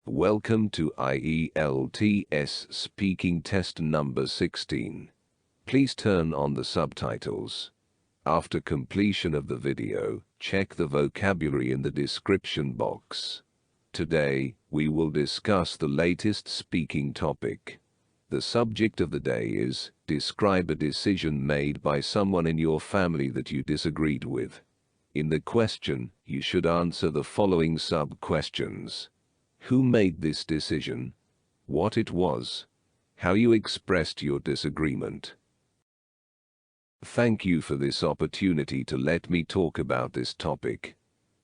Welcome to IELTS speaking test number 16. Please turn on the subtitles. After completion of the video, check the vocabulary in the description box. Today, we will discuss the latest speaking topic. The subject of the day is, describe a decision made by someone in your family that you disagreed with. In the question, you should answer the following sub-questions. Who made this decision? What it was? How you expressed your disagreement? Thank you for this opportunity to let me talk about this topic.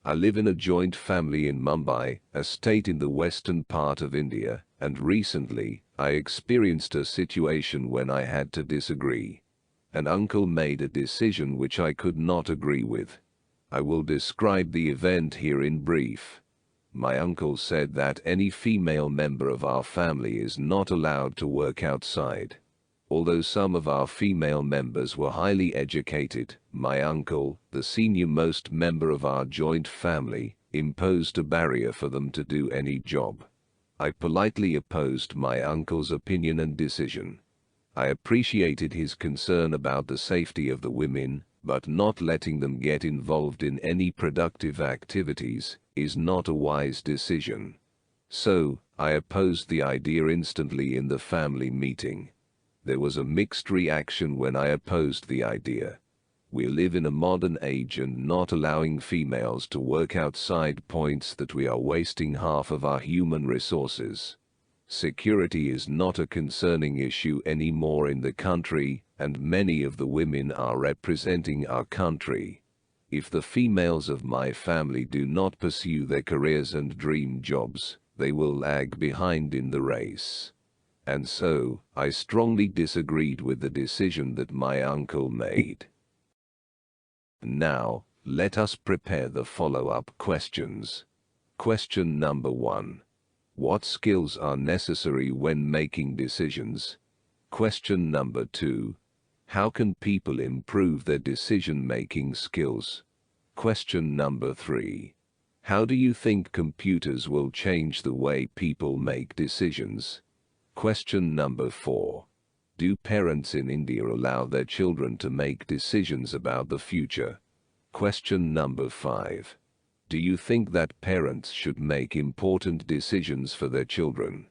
I live in a joint family in Mumbai, a state in the western part of India, and recently, I experienced a situation when I had to disagree. An uncle made a decision which I could not agree with. I will describe the event here in brief. My uncle said that any female member of our family is not allowed to work outside. Although some of our female members were highly educated, my uncle, the senior-most member of our joint family, imposed a barrier for them to do any job. I politely opposed my uncle's opinion and decision. I appreciated his concern about the safety of the women, but not letting them get involved in any productive activities is not a wise decision. So, I opposed the idea instantly in the family meeting. There was a mixed reaction when I opposed the idea. We live in a modern age, and not allowing females to work outside points that we are wasting half of our human resources. Security is not a concerning issue anymore in the country, and many of the women are representing our country. If the females of my family do not pursue their careers and dream jobs, they will lag behind in the race. And so, I strongly disagreed with the decision that my uncle made. Now, let us prepare the follow-up questions. Question number 1. What skills are necessary when making decisions? Question number 2. How can people improve their decision-making skills? Question number 3. How do you think computers will change the way people make decisions? Question number 4. Do parents in India allow their children to make decisions about the future? Question number 5. Do you think that parents should make important decisions for their children?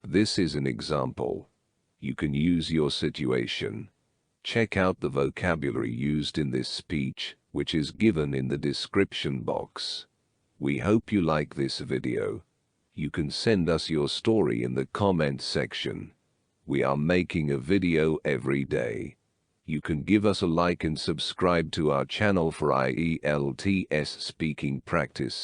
This is an example. You can use your situation. Check out the vocabulary used in this speech, which is given in the description box. We hope you like this video. You can send us your story in the comment section. We are making a video every day. You can give us a like and subscribe to our channel for IELTS speaking practice.